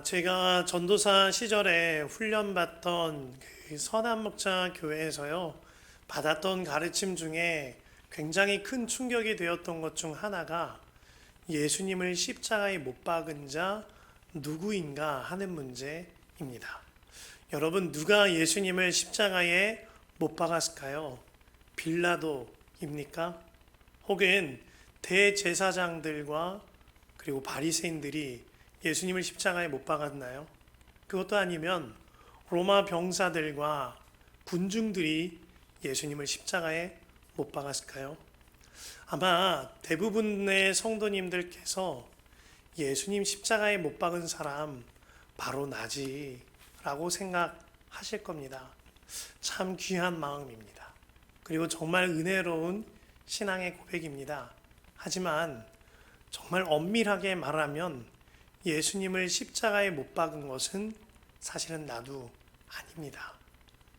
제가 전도사 시절에 훈련받던 그 선한목자 교회에서요, 받았던 가르침 중에 굉장히 큰 충격이 되었던 것 중 하나가 예수님을 십자가에 못 박은 자 누구인가 하는 문제입니다. 여러분, 누가 예수님을 십자가에 못 박았을까요? 빌라도입니까? 혹은 대제사장들과 그리고 바리새인들이 예수님을 십자가에 못 박았나요? 그것도 아니면 로마 병사들과 군중들이 예수님을 십자가에 못 박았을까요? 아마 대부분의 성도님들께서 예수님 십자가에 못 박은 사람 바로 나지라고 생각하실 겁니다. 참 귀한 마음입니다. 그리고 정말 은혜로운 신앙의 고백입니다. 하지만 정말 엄밀하게 말하면 예수님을 십자가에 못 박은 것은 사실은 나도 아닙니다.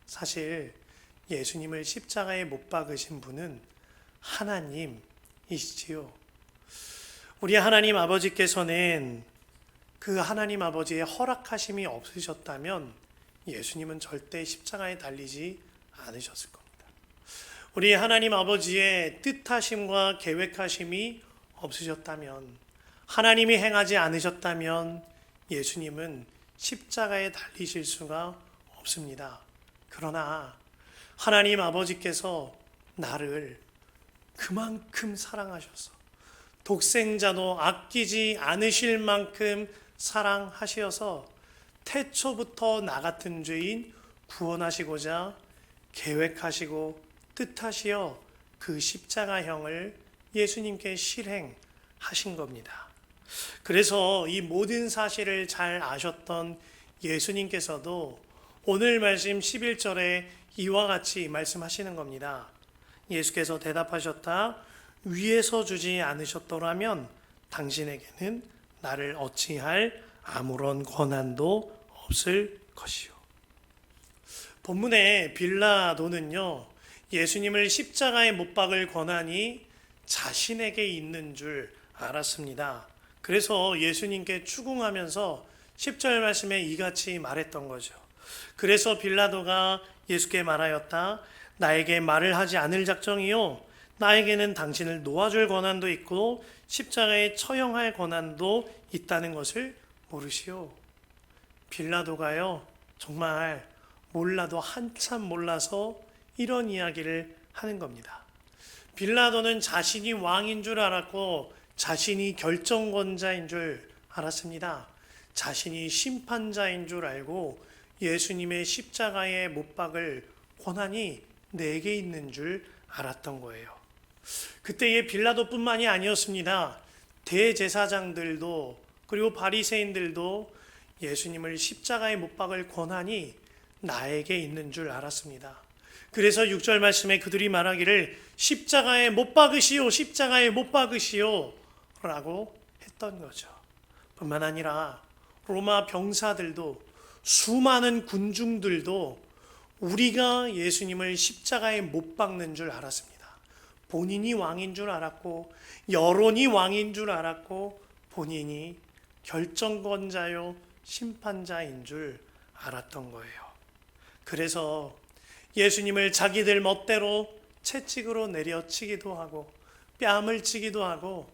사실 예수님을 십자가에 못 박으신 분은 하나님이시지요. 우리 하나님 아버지께서는 그 하나님 아버지의 허락하심이 없으셨다면 예수님은 절대 십자가에 달리지 않으셨을 겁니다. 우리 하나님 아버지의 뜻하심과 계획하심이 없으셨다면, 하나님이 행하지 않으셨다면 예수님은 십자가에 달리실 수가 없습니다. 그러나 하나님 아버지께서 나를 그만큼 사랑하셔서 독생자도 아끼지 않으실 만큼 사랑하셔서 태초부터 나 같은 죄인 구원하시고자 계획하시고 뜻하시어 그 십자가형을 예수님께 실행하신 겁니다. 그래서 이 모든 사실을 잘 아셨던 예수님께서도 오늘 말씀 11절에 이와 같이 말씀하시는 겁니다. 예수께서 대답하셨다. 위에서 주지 않으셨더라면 당신에게는 나를 어찌할 아무런 권한도 없을 것이요. 본문의 빌라도는요, 예수님을 십자가에 못 박을 권한이 자신에게 있는 줄 알았습니다. 그래서 예수님께 추궁하면서 10절 말씀에 이같이 말했던 거죠. 그래서 빌라도가 예수께 말하였다. 나에게 말을 하지 않을 작정이요, 나에게는 당신을 놓아줄 권한도 있고 십자가에 처형할 권한도 있다는 것을 모르시오. 빌라도가요, 정말 몰라도 한참 몰라서 이런 이야기를 하는 겁니다. 빌라도는 자신이 왕인 줄 알았고 자신이 결정권자인 줄 알았습니다. 자신이 심판자인 줄 알고 예수님의 십자가에 못 박을 권한이 내게 있는 줄 알았던 거예요. 그때의 빌라도뿐만이 아니었습니다. 대제사장들도 그리고 바리새인들도 예수님을 십자가에 못 박을 권한이 나에게 있는 줄 알았습니다. 그래서 6절 말씀에 그들이 말하기를 십자가에 못 박으시오, 십자가에 못 박으시오 라고 했던 거죠. 뿐만 아니라 로마 병사들도, 수많은 군중들도 우리가 예수님을 십자가에 못 박는 줄 알았습니다. 본인이 왕인 줄 알았고 여론이 왕인 줄 알았고 본인이 결정권자요 심판자인 줄 알았던 거예요. 그래서 예수님을 자기들 멋대로 채찍으로 내려치기도 하고 뺨을 치기도 하고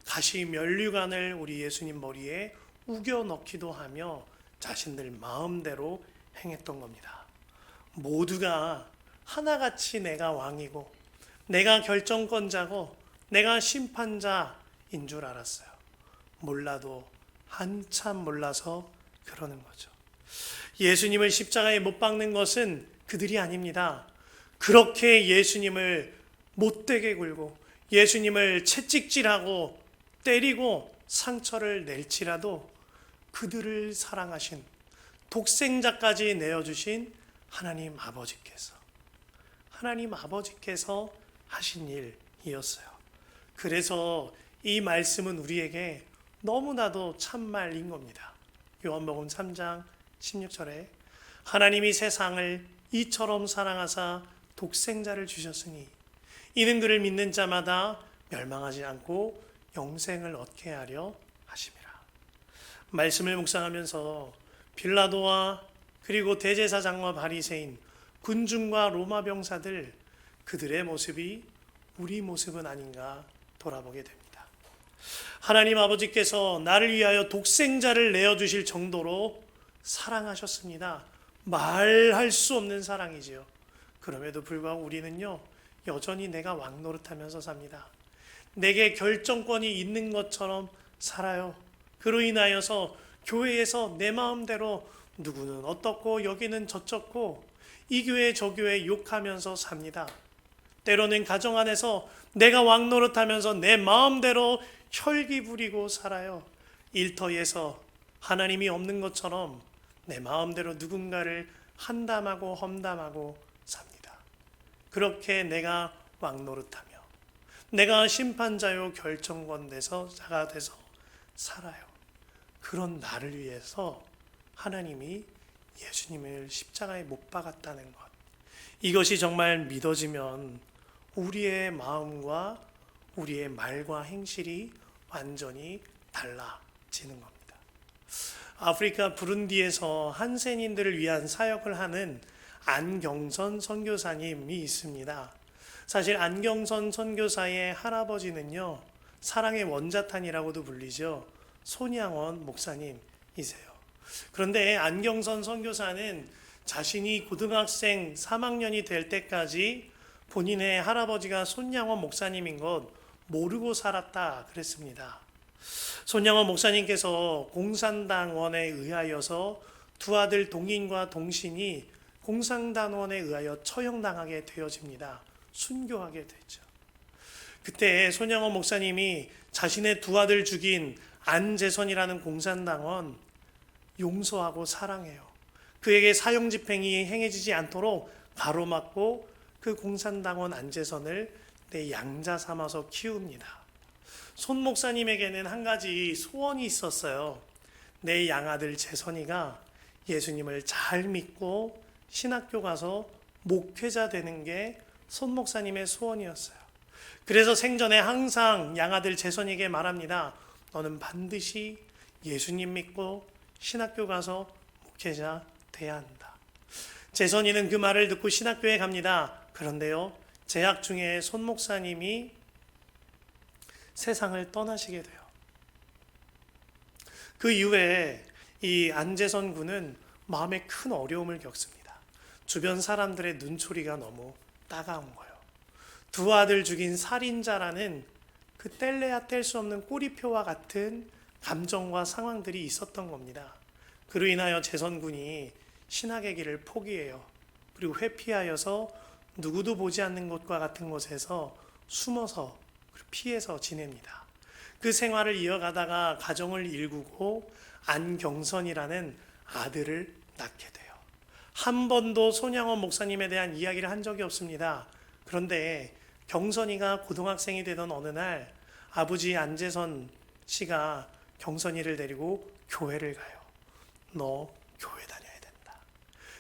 가시 면류관을 우리 예수님 머리에 우겨 넣기도 하며 자신들 마음대로 행했던 겁니다. 모두가 하나같이 내가 왕이고 내가 결정권자고 내가 심판자인 줄 알았어요. 몰라도 한참 몰라서 그러는 거죠. 예수님을 십자가에 못 박는 것은 그들이 아닙니다. 그렇게 예수님을 못되게 굴고 예수님을 채찍질하고 때리고 상처를 낼지라도 그들을 사랑하신, 독생자까지 내어주신 하나님 아버지께서 하신 일이었어요. 그래서 이 말씀은 우리에게 너무나도 참말인 겁니다. 요한복음 3장 16절에 하나님이 세상을 이처럼 사랑하사 독생자를 주셨으니 이는 그를 믿는 자마다 멸망하지 않고 영생을 얻게 하려 하심이라. 말씀을 묵상하면서 빌라도와 그리고 대제사장과 바리새인, 군중과 로마 병사들, 그들의 모습이 우리 모습은 아닌가 돌아보게 됩니다. 하나님 아버지께서 나를 위하여 독생자를 내어주실 정도로 사랑하셨습니다. 말할 수 없는 사랑이지요. 그럼에도 불구하고 우리는요, 여전히 내가 왕노릇하면서 삽니다. 내게 결정권이 있는 것처럼 살아요. 그로 인하여서 교회에서 내 마음대로 누구는 어떻고 여기는 저쩌고 이 교회 저 교회 욕하면서 삽니다. 때로는 가정 안에서 내가 왕노릇하면서 내 마음대로 혈기 부리고 살아요. 일터에서 하나님이 없는 것처럼 내 마음대로 누군가를 한담하고 험담하고 삽니다. 그렇게 내가 왕노릇하며 내가 심판자요 결정권 돼서 자가 돼서 살아요. 그런 나를 위해서 하나님이 예수님을 십자가에 못 박았다는 것, 이것이 정말 믿어지면 우리의 마음과 우리의 말과 행실이 완전히 달라지는 겁니다. 아프리카 부룬디에서 한센인들을 위한 사역을 하는 안경선 선교사님이 있습니다. 사실 안경선 선교사의 할아버지는요, 사랑의 원자탄이라고도 불리죠. 손양원 목사님이세요. 그런데 안경선 선교사는 자신이 고등학생 3학년이 될 때까지 본인의 할아버지가 손양원 목사님인 것 모르고 살았다 그랬습니다. 손양원 목사님께서 공산당원에 의하여서 두 아들 동인과 동신이 공산당원에 의하여 처형당하게 되어집니다. 순교하게 되죠. 그때 손양원 목사님이 자신의 두 아들 죽인 안재선이라는 공산당원 용서하고 사랑해요. 그에게 사형집행이 행해지지 않도록 가로막고 그 공산당원 안재선을 내 양자 삼아서 키웁니다. 손 목사님에게는 한 가지 소원이 있었어요. 내 양아들 재선이가 예수님을 잘 믿고 신학교 가서 목회자 되는 게 손 목사님의 소원이었어요. 그래서 생전에 항상 양아들 재선에게 말합니다. 너는 반드시 예수님 믿고 신학교 가서 목회자 돼야 한다. 재선이는 그 말을 듣고 신학교에 갑니다. 그런데요, 재학 중에 손 목사님이 세상을 떠나시게 돼요. 그 이후에 이 안재선 군은 마음에 큰 어려움을 겪습니다. 주변 사람들의 눈초리가 너무 따가운 거예요. 두 아들 죽인 살인자라는 그 뗄래야 뗄 수 없는 꼬리표와 같은 감정과 상황들이 있었던 겁니다. 그로 인하여 재선 군이 신학의 길을 포기해요. 그리고 회피하여서 누구도 보지 않는 곳과 같은 곳에서 숨어서 피해서 지냅니다. 그 생활을 이어가다가 가정을 일구고 안경선이라는 아들을 낳게 돼요. 한 번도 손양원 목사님에 대한 이야기를 한 적이 없습니다. 그런데 경선이가 고등학생이 되던 어느 날 아버지 안재선 씨가 경선이를 데리고 교회를 가요. 너 교회 다녀야 된다.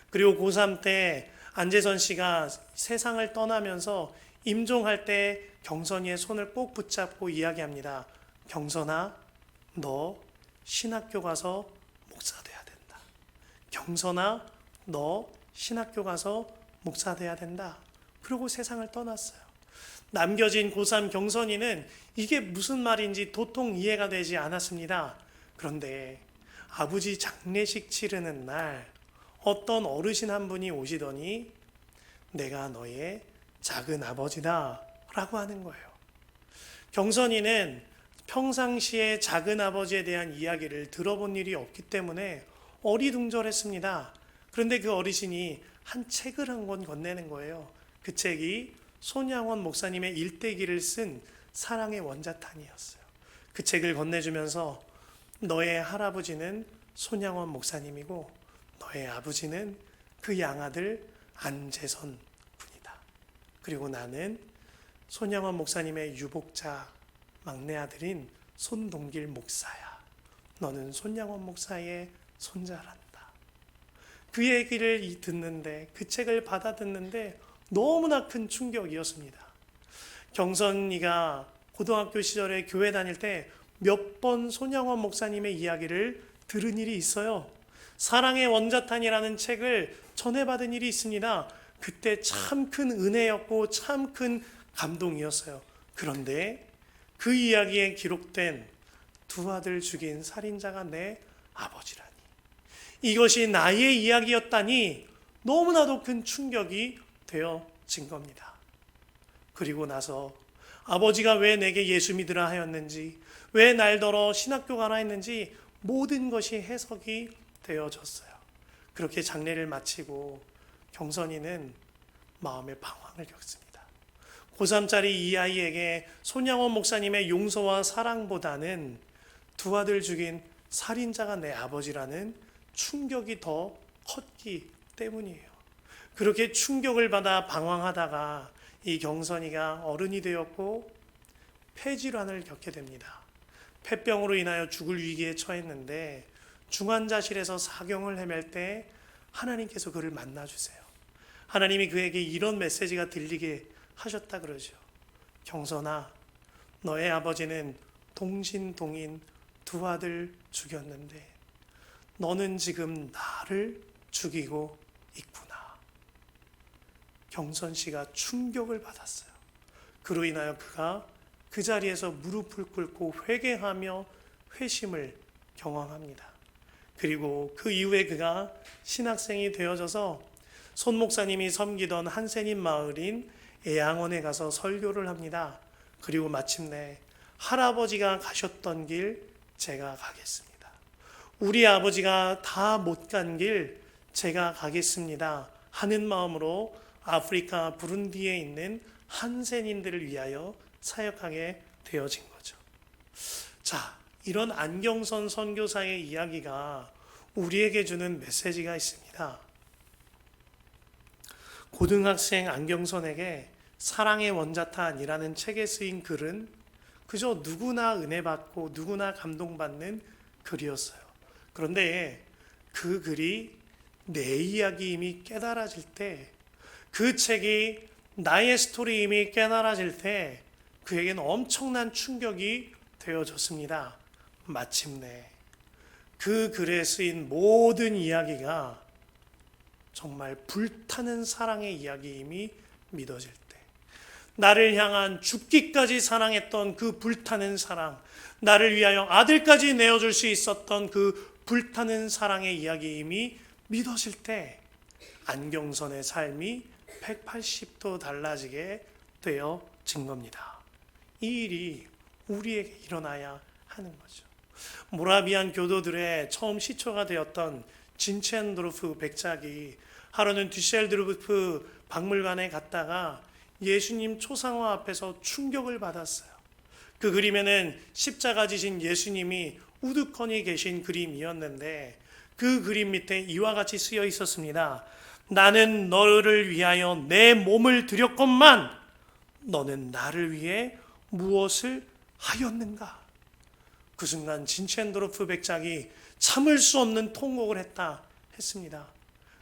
그리고 고3 때 안재선 씨가 세상을 떠나면서 임종할 때 경선이의 손을 꼭 붙잡고 이야기합니다. 경선아, 너 신학교 가서 목사 돼야 된다. 경선아, 너 신학교 가서 목사 돼야 된다. 그러고 세상을 떠났어요. 남겨진 고3 경선이는 이게 무슨 말인지 도통 이해가 되지 않았습니다. 그런데 아버지 장례식 치르는 날 어떤 어르신 한 분이 오시더니 내가 너의 작은 아버지다 라고 하는 거예요. 경선이는 평상시에 작은 아버지에 대한 이야기를 들어본 일이 없기 때문에 어리둥절했습니다. 그런데 그 어르신이 한 책을 한 권 건네는 거예요. 그 책이 손양원 목사님의 일대기를 쓴 사랑의 원자탄이었어요. 그 책을 건네주면서 너의 할아버지는 손양원 목사님이고 너의 아버지는 그 양아들 안재선 군이다. 그리고 나는 손양원 목사님의 유복자 막내 아들인 손동길 목사야. 너는 손양원 목사의 손자란다. 그 얘기를 듣는데, 그 책을 받아 듣는데 너무나 큰 충격이었습니다. 경선이가 고등학교 시절에 교회 다닐 때 몇 번 손양원 목사님의 이야기를 들은 일이 있어요. 사랑의 원자탄이라는 책을 전해받은 일이 있습니다. 그때 참 큰 은혜였고 참 큰 감동이었어요. 그런데 그 이야기에 기록된 두 아들 죽인 살인자가 내 아버지라니. 이것이 나의 이야기였다니 너무나도 큰 충격이 되어진 겁니다. 그리고 나서 아버지가 왜 내게 예수 믿으라 하였는지, 왜 날더러 신학교 가라 했는지 모든 것이 해석이 되어졌어요. 그렇게 장례를 마치고 경선이는 마음의 방황을 겪습니다. 고3짜리 이 아이에게 손양원 목사님의 용서와 사랑보다는 두 아들 죽인 살인자가 내 아버지라는 충격이 더 컸기 때문이에요. 그렇게 충격을 받아 방황하다가 이 경선이가 어른이 되었고 폐질환을 겪게 됩니다. 폐병으로 인하여 죽을 위기에 처했는데 중환자실에서 사경을 헤맬 때 하나님께서 그를 만나주세요. 하나님이 그에게 이런 메시지가 들리게 하셨다 그러죠. 경선아, 너의 아버지는 동신동인 두 아들 죽였는데 너는 지금 나를 죽이고 있구나. 경선 씨가 충격을 받았어요. 그로 인하여 그가 그 자리에서 무릎을 꿇고 회개하며 회심을 경험합니다. 그리고 그 이후에 그가 신학생이 되어져서 손 목사님이 섬기던 한센인 마을인 애양원에 가서 설교를 합니다. 그리고 마침내 할아버지가 가셨던 길 제가 가겠습니다. 우리 아버지가 다 못 간 길 제가 가겠습니다 하는 마음으로 아프리카 부룬디에 있는 한센인들을 위하여 사역하게 되어진 거죠. 자, 이런 안경선 선교사의 이야기가 우리에게 주는 메시지가 있습니다. 고등학생 안경선에게 사랑의 원자탄이라는 책에 쓰인 글은 그저 누구나 은혜받고 누구나 감동받는 글이었어요. 그런데 그 글이 내 이야기임이 깨달아질 때, 그 책이 나의 스토리임이 깨달아질 때 그에게는 엄청난 충격이 되어졌습니다. 마침내 그 글에 쓰인 모든 이야기가 정말 불타는 사랑의 이야기임이 믿어질 때, 나를 향한 죽기까지 사랑했던 그 불타는 사랑, 나를 위하여 아들까지 내어줄 수 있었던 그 불타는 사랑의 이야기임이 믿어질 때 안경선의 삶이 180도 달라지게 되어진 겁니다. 이 일이 우리에게 일어나야 하는 거죠. 모라비안 교도들의 처음 시초가 되었던 진첸도르프 백작이 하루는 뒤셀도르프 박물관에 갔다가 예수님 초상화 앞에서 충격을 받았어요. 그 그림에는 십자가 지신 예수님이 우두커니 계신 그림이었는데 그 그림 밑에 이와 같이 쓰여 있었습니다. 나는 너를 위하여 내 몸을 드렸건만 너는 나를 위해 무엇을 하였는가? 그 순간 진첸도르프 백작이 참을 수 없는 통곡을 했습니다.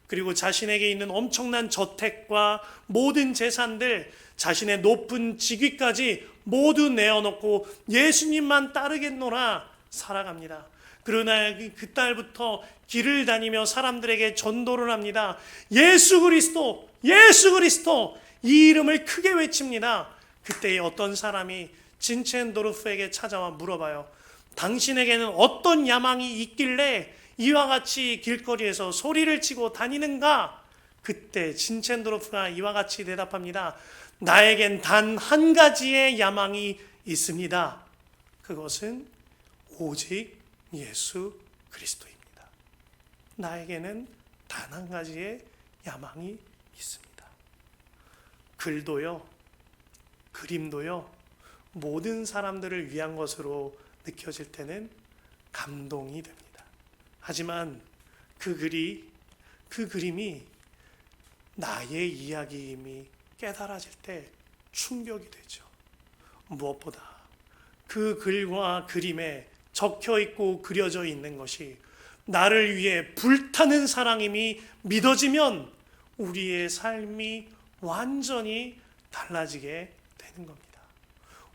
그리고 자신에게 있는 엄청난 저택과 모든 재산들, 자신의 높은 직위까지 모두 내어놓고 예수님만 따르겠노라 살아갑니다. 그러나 그 딸부터 길을 다니며 사람들에게 전도를 합니다. 예수 그리스도, 예수 그리스도, 이 이름을 크게 외칩니다. 그때 어떤 사람이 진첸도르프에게 찾아와 물어봐요. 당신에게는 어떤 야망이 있길래 이와 같이 길거리에서 소리를 치고 다니는가? 그때 진첸도르프가 이와 같이 대답합니다. 나에겐 단 한 가지의 야망이 있습니다. 그것은 오직 예수 그리스도입니다. 나에게는 단 한 가지의 야망이 있습니다. 글도요, 그림도요, 모든 사람들을 위한 것으로 느껴질 때는 감동이 됩니다. 하지만 그 그림이 나의 이야기임이 깨달아질 때 충격이 되죠. 무엇보다 그 글과 그림에 적혀 있고 그려져 있는 것이 나를 위해 불타는 사랑임이 믿어지면 우리의 삶이 완전히 달라지게 되는 겁니다.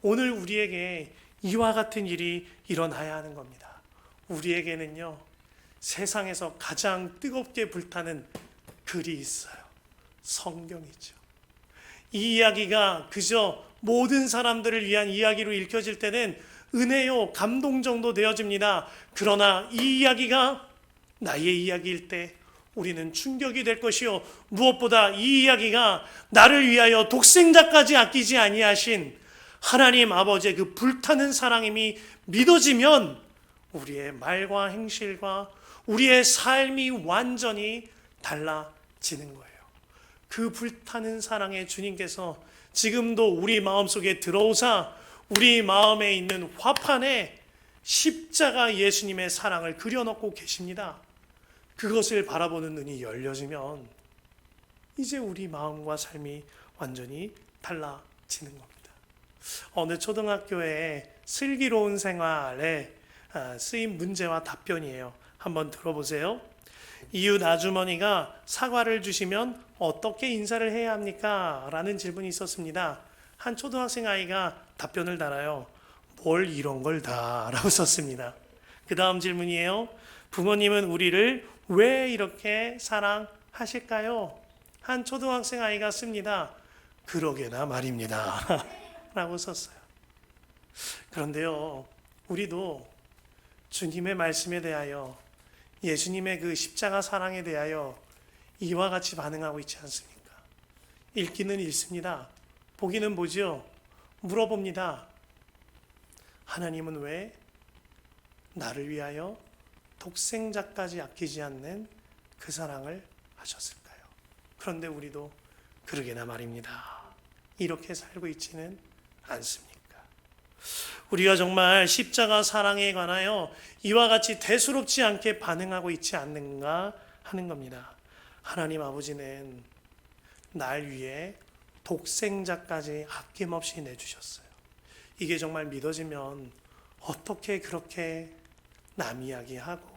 오늘 우리에게 이와 같은 일이 일어나야 하는 겁니다. 우리에게는요, 세상에서 가장 뜨겁게 불타는 글이 있어요. 성경이죠. 이 이야기가 그저 모든 사람들을 위한 이야기로 읽혀질 때는 은혜요, 감동 정도 되어집니다. 그러나 이 이야기가 나의 이야기일 때 우리는 충격이 될 것이요, 무엇보다 이 이야기가 나를 위하여 독생자까지 아끼지 아니하신 하나님 아버지의 그 불타는 사랑임이 믿어지면 우리의 말과 행실과 우리의 삶이 완전히 달라지는 거예요. 그 불타는 사랑의 주님께서 지금도 우리 마음속에 들어오사 우리 마음에 있는 화판에 십자가 예수님의 사랑을 그려놓고 계십니다. 그것을 바라보는 눈이 열려지면 이제 우리 마음과 삶이 완전히 달라지는 겁니다. 어느 초등학교의 슬기로운 생활에 쓰인 문제와 답변이에요. 한번 들어보세요. 이웃 아주머니가 사과를 주시면 어떻게 인사를 해야 합니까? 라는 질문이 있었습니다. 한 초등학생 아이가 답변을 달아요. 뭘 이런 걸 다 라고 썼습니다. 그 다음 질문이에요. 부모님은 우리를 왜 이렇게 사랑하실까요? 한 초등학생 아이가 씁니다. 그러게나 말입니다. 라고 썼어요. 그런데요, 우리도 주님의 말씀에 대하여, 예수님의 그 십자가 사랑에 대하여 이와 같이 반응하고 있지 않습니까? 읽기는 읽습니다. 보기는 보죠. 물어봅니다. 하나님은 왜 나를 위하여 독생자까지 아끼지 않는 그 사랑을 하셨을까요? 그런데 우리도 그러게나 말입니다. 이렇게 살고 있지는 않습니까? 우리가 정말 십자가 사랑에 관하여 이와 같이 대수롭지 않게 반응하고 있지 않는가 하는 겁니다. 하나님 아버지는 날 위해 독생자까지 아낌없이 내주셨어요. 이게 정말 믿어지면 어떻게 그렇게 남 이야기하고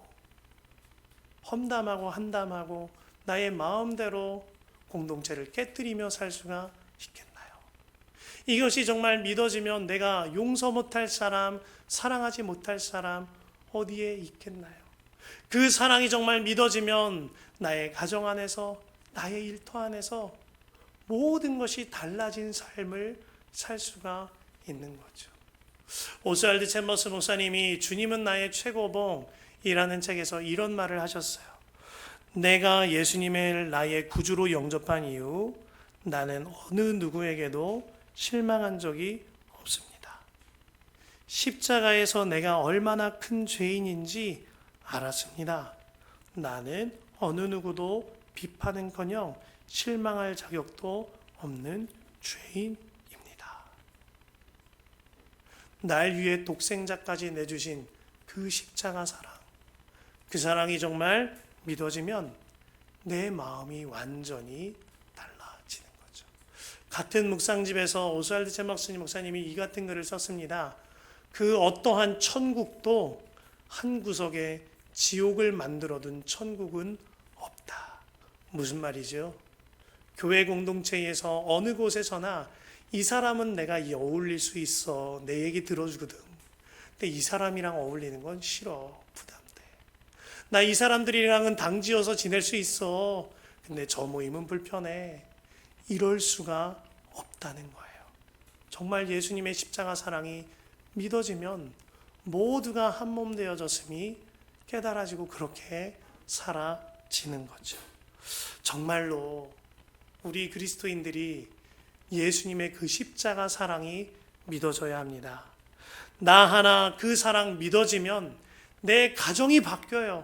험담하고 한담하고 나의 마음대로 공동체를 깨뜨리며 살 수가 있겠나요? 이것이 정말 믿어지면 내가 용서 못할 사람, 사랑하지 못할 사람 어디에 있겠나요? 그 사랑이 정말 믿어지면 나의 가정 안에서, 나의 일터 안에서 모든 것이 달라진 삶을 살 수가 있는 거죠. 오스왈드 챔버스 목사님이 주님은 나의 최고봉이라는 책에서 이런 말을 하셨어요. 내가 예수님을 나의 구주로 영접한 이후 나는 어느 누구에게도 실망한 적이 없습니다. 십자가에서 내가 얼마나 큰 죄인인지 알았습니다. 나는 어느 누구도 비판은커녕 실망할 자격도 없는 죄인입니다. 날 위해 독생자까지 내주신 그 십자가 사랑, 그 사랑이 정말 믿어지면 내 마음이 완전히 달라지는 거죠. 같은 묵상집에서 오스왈드 챔버스 목사님이 이 같은 글을 썼습니다. 그 어떠한 천국도 한 구석에 지옥을 만들어둔 천국은 없다. 무슨 말이죠? 교회 공동체에서 어느 곳에서나 이 사람은 내가 어울릴 수 있어, 내 얘기 들어주거든. 근데 이 사람이랑 어울리는 건 싫어, 부담돼. 나 이 사람들이랑은 당지어서 지낼 수 있어. 근데 저 모임은 불편해. 이럴 수가 없다는 거예요. 정말 예수님의 십자가 사랑이 믿어지면 모두가 한 몸 되어졌음이 깨달아지고 그렇게 살아지는 거죠. 정말로 우리 그리스도인들이 예수님의 그 십자가 사랑이 믿어져야 합니다. 나 하나 그 사랑 믿어지면 내 가정이 바뀌어요.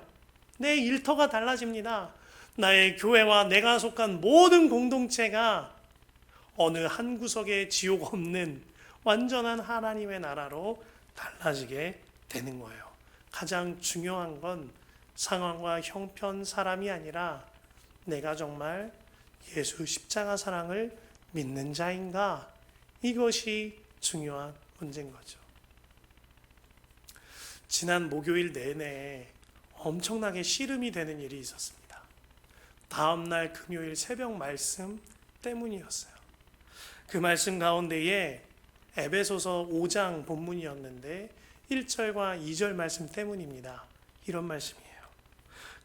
내 일터가 달라집니다. 나의 교회와 내가 속한 모든 공동체가 어느 한 구석에 지옥 없는 완전한 하나님의 나라로 달라지게 되는 거예요. 가장 중요한 건 상황과 형편, 사람이 아니라 내가 정말 예수 십자가 사랑을 믿는 자인가? 이것이 중요한 문제인 거죠. 지난 목요일 내내 엄청나게 씨름이 되는 일이 있었습니다. 다음날 금요일 새벽 말씀 때문이었어요. 그 말씀 가운데에 에베소서 5장 본문이었는데 1절과 2절 말씀 때문입니다. 이런 말씀이에요.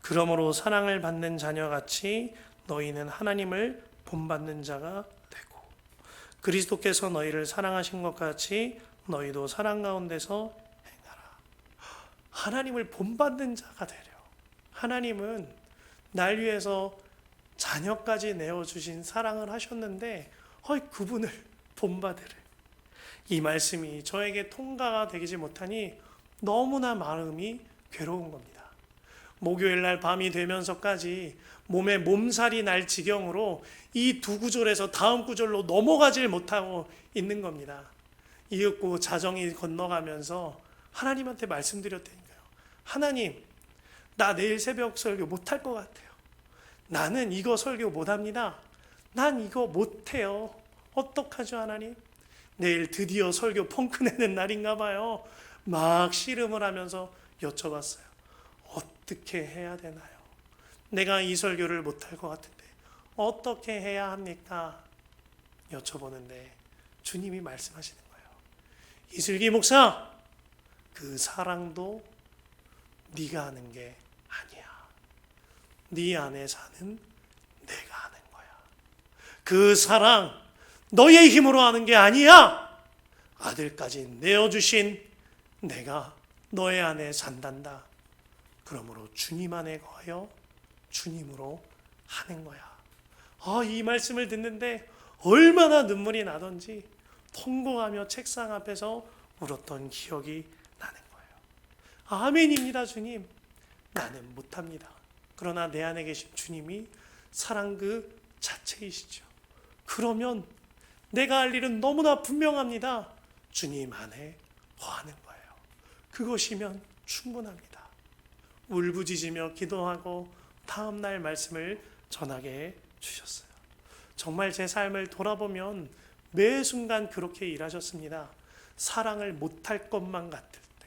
그러므로 사랑을 받는 자녀같이 너희는 하나님을 본받는 자가 되고 그리스도께서 너희를 사랑하신 것 같이 너희도 사랑 가운데서 행하라. 하나님을 본받는 자가 되려. 하나님은 날 위해서 자녀까지 내어주신 사랑을 하셨는데 그분을 본받으래. 이 말씀이 저에게 통과가 되지 못하니 너무나 마음이 괴로운 겁니다. 목요일 날 밤이 되면서까지 몸에 몸살이 날 지경으로 이 두 구절에서 다음 구절로 넘어가질 못하고 있는 겁니다. 이윽고 자정이 건너가면서 하나님한테 말씀드렸다니까요. 하나님, 나 내일 새벽 설교 못할 것 같아요. 나는 이거 설교 못합니다. 난 이거 못해요. 어떡하죠, 하나님? 내일 드디어 설교 펑크 내는 날인가 봐요. 막 씨름을 하면서 여쭤봤어요. 어떻게 해야 되나요? 내가 이 설교를 못할 것 같은데 어떻게 해야 합니까? 여쭤보는데 주님이 말씀하시는 거예요. 이슬기 목사, 그 사랑도 네가 하는 게 아니야. 네 안에 사는 내가 하는 거야. 그 사랑 너의 힘으로 하는 게 아니야. 아들까지 내어주신 내가 너의 안에 산단다. 그러므로 주님 안에 거하여 주님으로 하는 거야. 이 말씀을 듣는데 얼마나 눈물이 나던지 통곡하며 책상 앞에서 울었던 기억이 나는 거예요. 아멘입니다, 주님. 나는 못합니다. 그러나 내 안에 계신 주님이 사랑 그 자체이시죠. 그러면 내가 할 일은 너무나 분명합니다. 주님 안에 거하는 거예요. 그것이면 충분합니다. 울부짖으며 기도하고 다음날 말씀을 전하게 해 주셨어요. 정말 제 삶을 돌아보면 매 순간 그렇게 일하셨습니다. 사랑을 못할 것만 같을 때,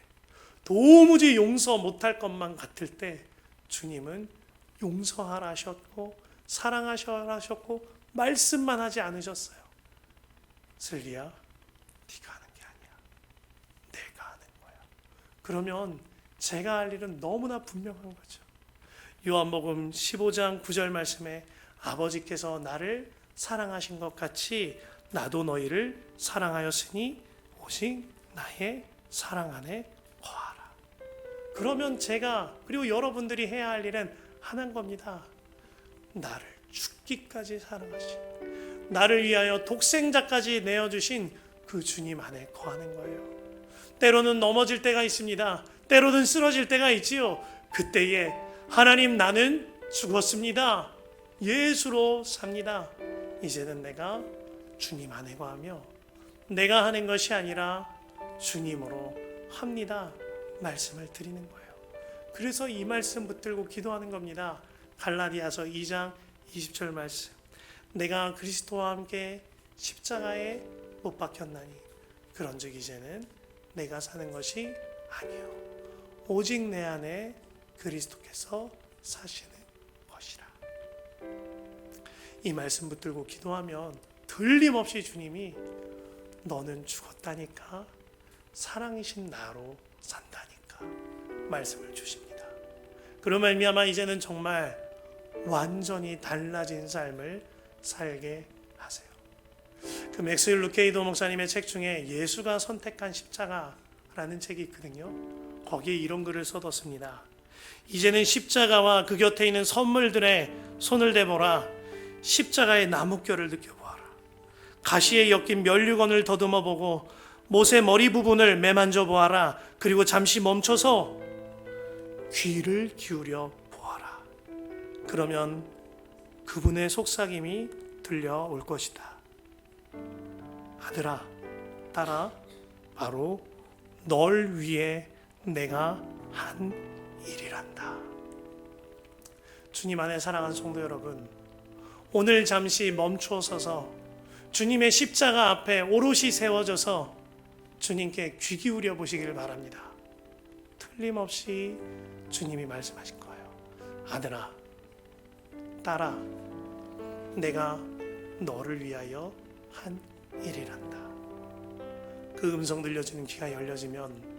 도무지 용서 못할 것만 같을 때 주님은 용서하라 하셨고 사랑하셔라 하셨고 말씀만 하지 않으셨어요. 슬기야, 네가 하는 게 아니야. 내가 하는 거야. 그러면 제가 할 일은 너무나 분명한 거죠. 요한복음 15장 9절 말씀에 아버지께서 나를 사랑하신 것 같이 나도 너희를 사랑하였으니 오직 나의 사랑 안에 거하라. 그러면 제가 그리고 여러분들이 해야 할 일은 하나인 겁니다. 나를 죽기까지 사랑하신, 나를 위하여 독생자까지 내어주신 그 주님 안에 거하는 거예요. 때로는 넘어질 때가 있습니다. 때로는 쓰러질 때가 있지요. 그때에 하나님, 나는 죽었습니다. 예수로 삽니다. 이제는 내가 주님 안에 거하며 내가 하는 것이 아니라 주님으로 합니다. 말씀을 드리는 거예요. 그래서 이 말씀 붙들고 기도하는 겁니다. 갈라디아서 2장 20절 말씀. 내가 그리스도와 함께 십자가에 못 박혔나니 그런즉 이제는 내가 사는 것이 아니요 오직 내 안에 그리스도께서 사시는 것이라. 이 말씀 붙들고 기도하면 틀림없이 주님이 너는 죽었다니까 사랑이신 나로 산다니까 말씀을 주십니다. 그로 말미암아 이제는 정말 완전히 달라진 삶을 살게 하세요. 그 맥스웰 루케이도 목사님의 책 중에 예수가 선택한 십자가라는 책이 있거든요. 거기에 이런 글을 써뒀습니다. 이제는 십자가와 그 곁에 있는 선물들에 손을 대보라. 십자가의 나뭇결을 느껴보아라. 가시에 엮인 면류관을 더듬어 보고 못의 머리 부분을 매만져 보아라. 그리고 잠시 멈춰서 귀를 기울여 보아라. 그러면 그분의 속삭임이 들려올 것이다. 아들아, 딸아, 바로 널 위해 내가 한 일이란다. 주님 안에 사랑하는 성도 여러분, 오늘 잠시 멈추어서서 주님의 십자가 앞에 오롯이 세워져서 주님께 귀 기울여 보시길 바랍니다. 틀림없이 주님이 말씀하실 거예요. 아들아, 딸아, 내가 너를 위하여 한 일이란다. 그 음성 들려주는 귀가 열려지면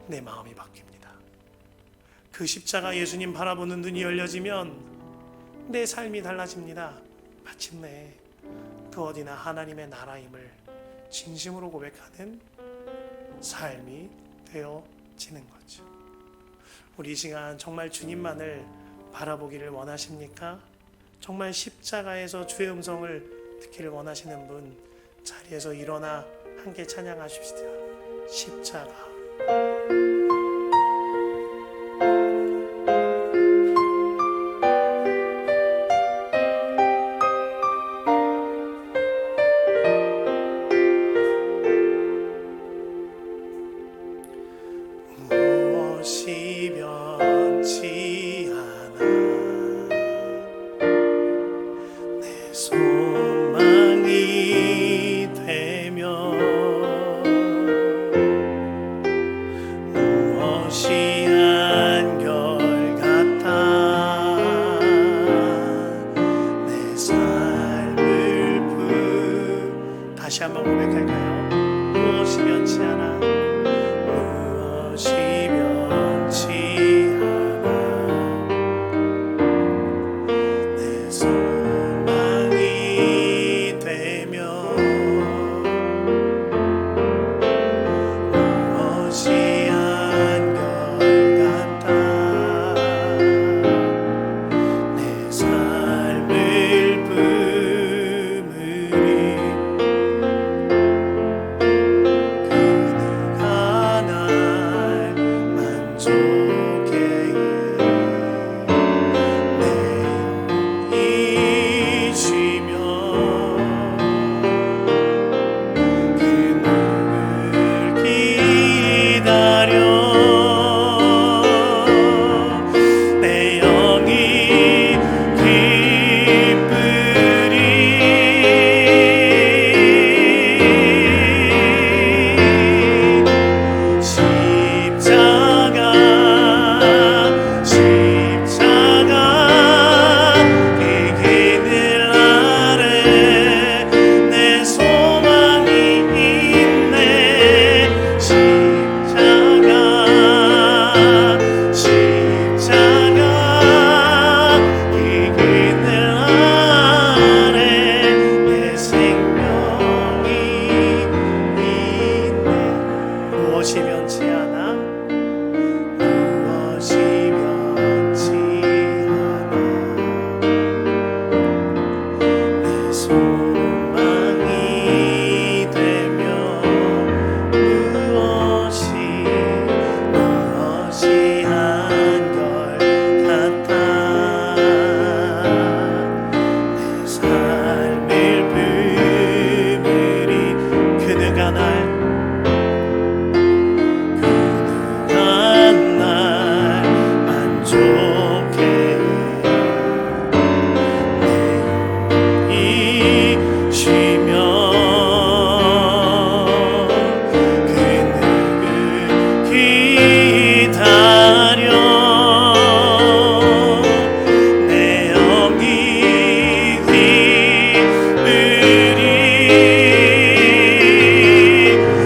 내 마음이 바뀝니다. 그 그 십자가 예수님 바라보는 눈이 열려지면 내 삶이 달라집니다. 마침내 그 어디나 하나님의 나라임을 진심으로 고백하는 삶이 되어지는 거죠. 우리 이 시간 정말 주님만을 바라보기를 원하십니까? 정말 십자가에서 주의 음성을 듣기를 원하시는 분, 자리에서 일어나 함께 찬양하십시다. 십자가. 무엇이 변치 않아 내 소망이 되며 무엇이 한결같아 내 삶을 다시 한번 고백할까요? 무엇이 변치 않아 무엇이 변치 않아 내 소망이 되며 무엇이 한결같아 내 삶을 품으리 그누가 날 만족해 내 영이 쉬며 그 누굴 기다려 내 영이 기쁘리 십자가 이 길을 아래 내 소망이 있네 십자가 이 길을 아래 내 생명이 있네 무엇이 변치 않아 무엇이 변치 않아 내 소망이 되며 무엇이 한결같아 내 삶을 품으리 그누가 날 만족해 내 영이 쉬며 그 누굴 기다려 내 영이 기쁘리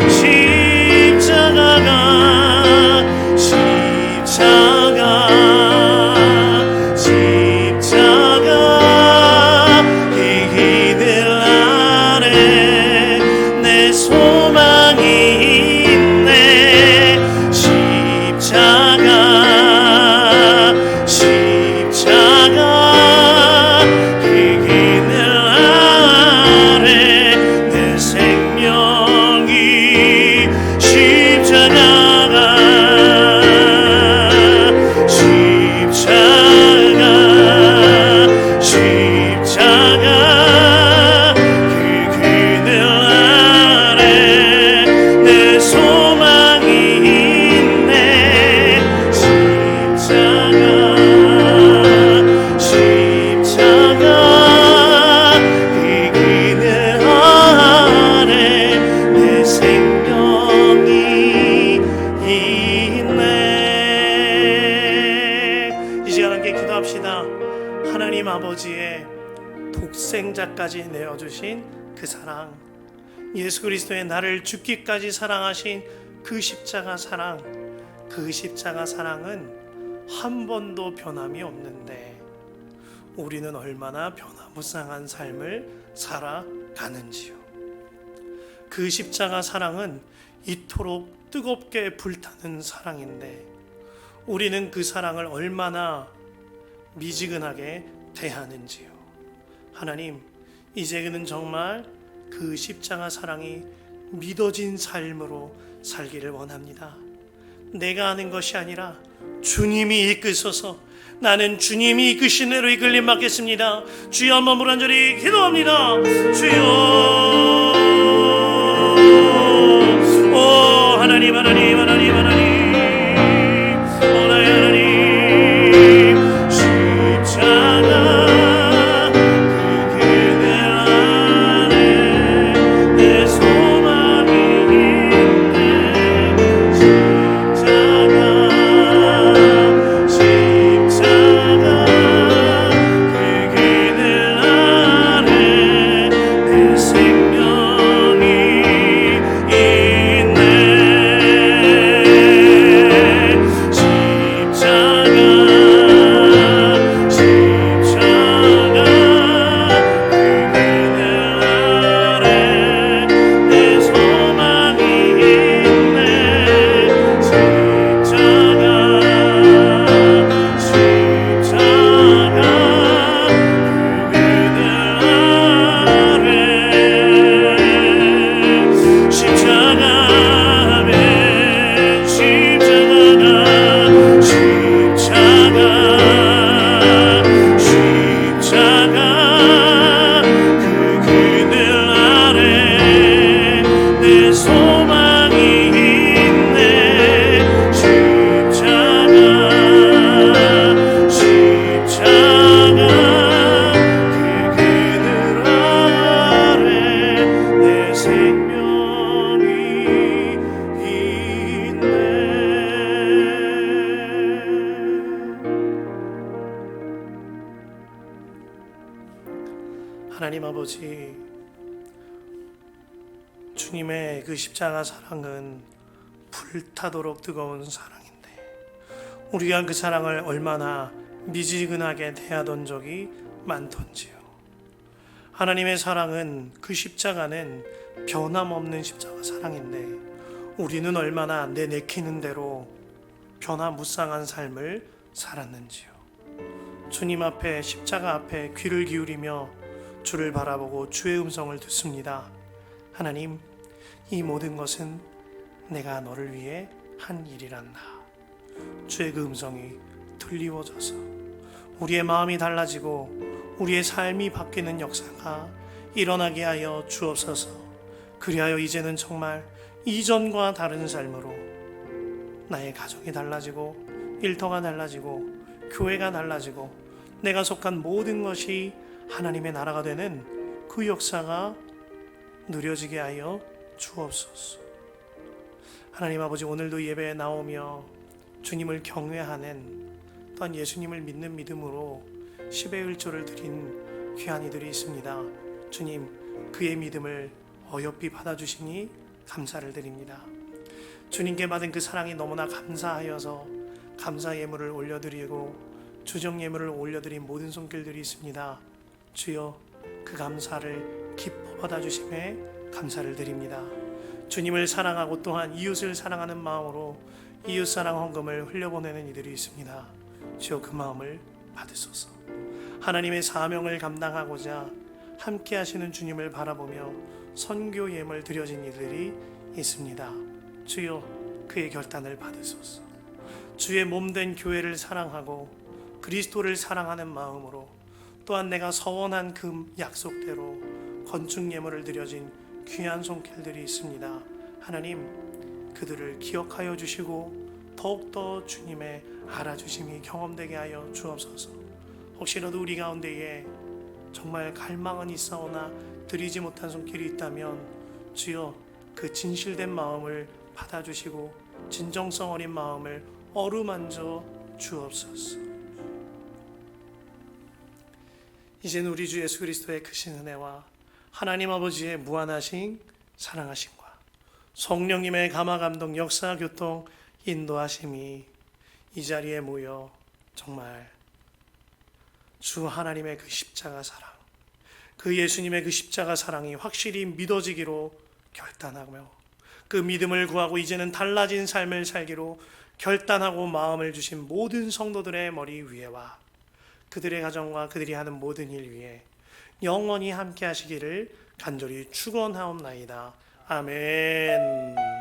십자가 이 길을 아래 내 소망이 있네 십자가 이 길을 아래 내 생명이 십자가 그 그늘 아래 내 소망이 있네 십자가 그 그늘 아래 내 생명이 있네 이 시간 함께 기도합시다. 하나님 아버지의 독생자까지 내어주신 그 사랑 예수 그리스도의 나를 죽기까지 사랑하신 그 십자가 사랑 그 십자가 사랑은 한 번도 변함이 없는데 우리는 얼마나 변화무쌍한 삶을 살아가는지요. 그 십자가 사랑은 이토록 뜨겁게 불타는 사랑인데 우리는 그 사랑을 얼마나 미지근하게 대하는지요. 하나님, 이제는 정말 그 십자가 사랑이 믿어진 삶으로 살기를 원합니다. 내가 하는 것이 아니라 주님이 이끄소서. 나는 주님이 이끄신 대로 이끌림 받겠습니다. 주여, 한번 간절히 기도합니다. 주여, 오 하나님, 하나님, 하나님, 하나님, 오 나의 하나님, 십자가 하나님 아버지, 주님의 그 십자가 사랑은 불타도록 뜨거운 사랑인데 우리가 그 사랑을 얼마나 미지근하게 대하던 적이 많던지요. 하나님의 사랑은, 그 십자가는 변함없는 십자가 사랑인데 우리는 얼마나 내키는 대로 변화무쌍한 삶을 살았는지요. 주님 앞에, 십자가 앞에 귀를 기울이며 주를 바라보고 주의 음성을 듣습니다. 하나님, 이 모든 것은 내가 너를 위해 한 일이란다. 주의 그 음성이 들리워져서 우리의 마음이 달라지고 우리의 삶이 바뀌는 역사가 일어나게 하여 주옵소서. 그리하여 이제는 정말 이전과 다른 삶으로 나의 가정이 달라지고 일터가 달라지고 교회가 달라지고 내가 속한 모든 것이 하나님의 나라가 되는 그 역사가 누려지게 하여 주옵소서. 하나님 아버지, 오늘도 예배에 나오며 주님을 경외하는, 또한 예수님을 믿는 믿음으로 10의 1조를 드린 귀한 이들이 있습니다. 주님, 그의 믿음을 어여삐 받아주시니 감사를 드립니다. 주님께 받은 그 사랑이 너무나 감사하여서 감사 예물을 올려드리고 주정 예물을 올려드린 모든 손길들이 있습니다. 주여, 그 감사를 기뻐 받아주심에 감사를 드립니다. 주님을 사랑하고 또한 이웃을 사랑하는 마음으로 이웃사랑 헌금을 흘려보내는 이들이 있습니다. 주여, 그 마음을 받으소서. 하나님의 사명을 감당하고자 함께 하시는 주님을 바라보며 선교 예물 드려진 이들이 있습니다. 주여, 그의 결단을 받으소서. 주의 몸된 교회를 사랑하고 그리스도를 사랑하는 마음으로 또한 내가 서원한 그 약속대로 건축 예물을 드려진 귀한 손길들이 있습니다. 하나님, 그들을 기억하여 주시고 더욱더 주님의 알아주심이 경험되게 하여 주옵소서. 혹시라도 우리 가운데에 정말 갈망은 있사오나 드리지 못한 손길이 있다면 주여, 그 진실된 마음을 받아주시고 진정성 어린 마음을 어루만져 주옵소서. 이제는 우리 주 예수 그리스도의 크신 은혜와 하나님 아버지의 무한하신 사랑하심과 성령님의 감화 감동 역사 교통 인도하심이 이 자리에 모여 정말 주 하나님의 그 십자가 사랑, 그 예수님의 그 십자가 사랑이 확실히 믿어지기로 결단하며 그 믿음을 구하고 이제는 달라진 삶을 살기로 결단하고 마음을 주신 모든 성도들의 머리 위에와 그들의 가정과 그들이 하는 모든 일 위에 영원히 함께 하시기를 간절히 축원하옵나이다. 아멘.